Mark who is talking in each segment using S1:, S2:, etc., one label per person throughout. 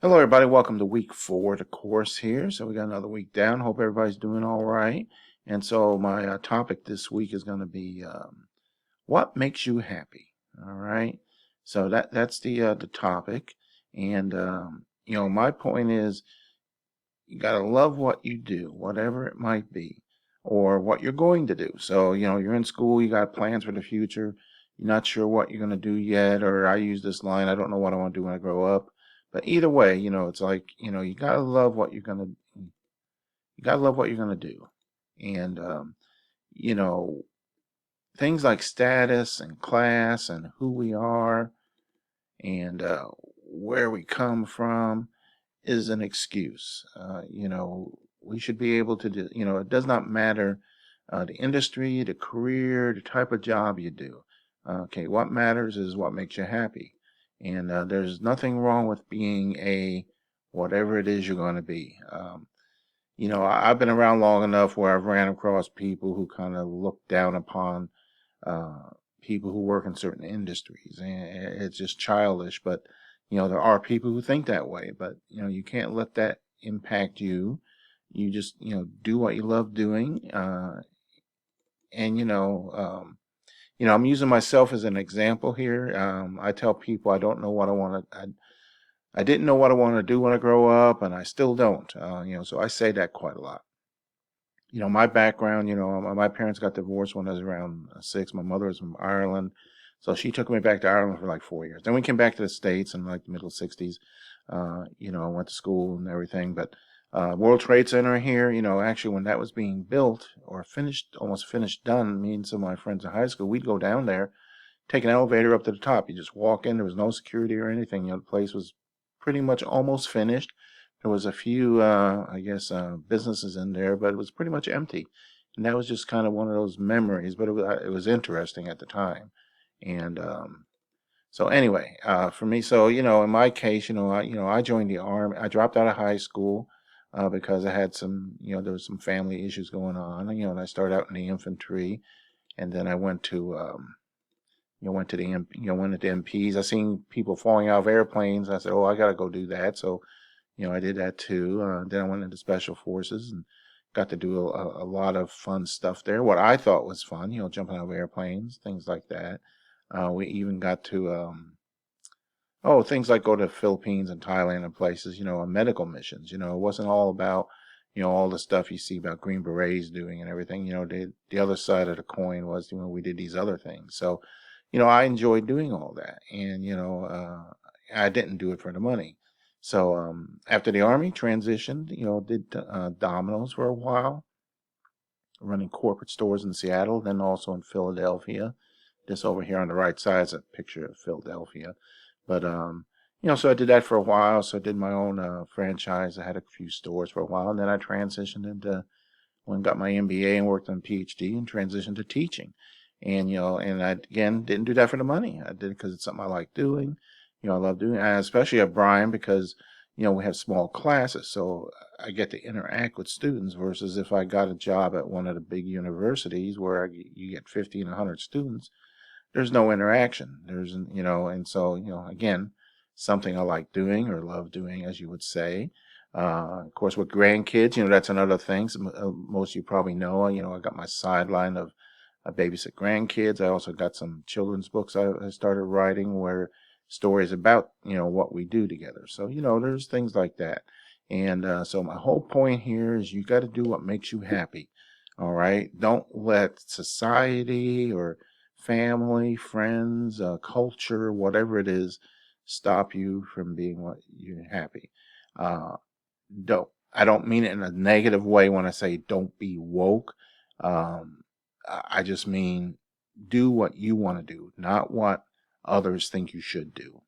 S1: Hello, everybody. Welcome to week 4 of the course here. So we got another week down. Hope everybody's doing all right. And so my topic this week is going to be what makes you happy. All right. So that's the topic. And my point is you got to love what you do, whatever it might be, or what you're going to do. So you're in school, you got plans for the future. You're not sure what you're going to do yet, or I use this line, I don't know what I want to do when I grow up. But either way, it's like, you gotta love what you're gonna do. And you know, things like status and class and who we are and where we come from is an excuse. We should be able to do, it does not matter the industry, the career, the type of job you do. Okay, what matters is what makes you happy. And there's nothing wrong with being a whatever it is you're going to be. I've been around long enough where I've ran across people who kind of look down upon uh, people who work in certain industries, and it's just childish. But there are people who think that way. But you can't let that impact you. You just do what you love doing, and I'm using myself as an example here. I tell people I don't know what I want to. I didn't know what I want to do when I grow up, and I still don't. So I say that quite a lot. My background, my parents got divorced when I was around 6. My mother was from Ireland. So she took me back to Ireland for like 4 years. Then we came back to the States in like the middle 60s. I went to school and everything. But World Trade Center here, actually when that was being built or finished, almost finished, done, me and some of my friends in high school, we'd go down there, take an elevator up to the top. You just walk in. There was no security or anything. The place was pretty much almost finished. There was a few, I guess, businesses in there, but it was pretty much empty. And that was just kind of one of those memories, but it was interesting at the time. And so anyway, for me, so in my case, I joined the army. I dropped out of high school because I had some, there was some family issues going on. And I started out in the infantry, and then I went to went to the went to the MPs. I seen people falling out of airplanes. I said, "Oh, I gotta go do that." So, I did that too. Then I went into special forces and got to do a lot of fun stuff there. What I thought was fun, jumping out of airplanes, things like that. We even got to things like go to the Philippines and Thailand and places, on medical missions. It wasn't all about all the stuff you see about Green Berets doing and everything. The other side of the coin was, we did these other things. So, I enjoyed doing all that. And, I didn't do it for the money. So, after the Army transitioned, did Domino's for a while, running corporate stores in Seattle, then also in Philadelphia. This over here on the right side is a picture of Philadelphia. But so I did that for a while. So I did my own franchise. I had a few stores for a while, and then I transitioned into when I got my MBA and worked on PhD and transitioned to teaching. And and I again didn't do that for the money. I did it because it's something I like doing. I love doing it, and especially at Bryan because we have small classes, so I get to interact with students versus if I got a job at one of the big universities where you get 50 and 100 students, there's no interaction. And so, again, something I like doing or love doing, as you would say. Of course, with grandkids, that's another thing. Most of you probably know, I got my sideline of I babysit grandkids. I also got some children's books I started writing where stories about, what we do together. So, there's things like that. And so my whole point here is you got to do what makes you happy. All right. Don't let society or family, friends, culture, whatever it is, stop you from being what you're happy. Uh, I don't mean it in a negative way when I say don't be woke. Um, I just mean do what you want to do, not what others think you should do.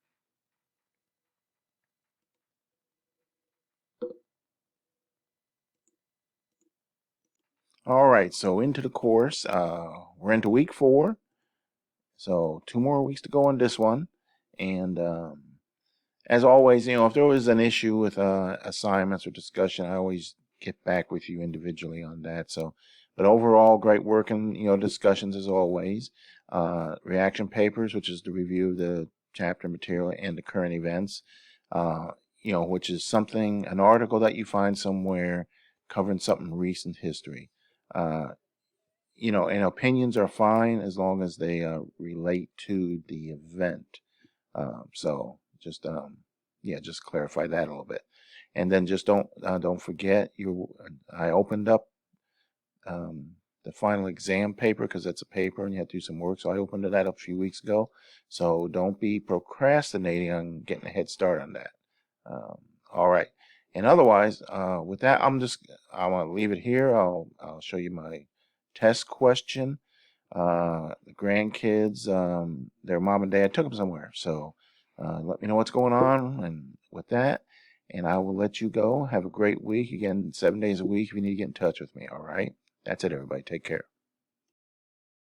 S1: All right, so into the course. We're into week 4, so 2 more weeks to go on this one. And as always, if there was an issue with assignments or discussion, I always get back with you individually on that. So, but overall, great work and discussions as always. Reaction papers, which is the review of the chapter material and the current events. Uh, which is something, an article that you find somewhere covering something recent history. Uh, and opinions are fine as long as they relate to the event. So just yeah, just clarify that a little bit, and then just don't forget I opened up um, the final exam paper because it's a paper and you have to do some work. So I opened that up a few weeks ago. So don't be procrastinating on getting a head start on that. Um, all right. And otherwise, with that, I want to leave it here. I'll show you my test question. The grandkids, their mom and dad took them somewhere. So let me know what's going on. And with that, and I will let you go. Have a great week. Again, 7 days a week if you need to get in touch with me. All right. That's it, everybody. Take care.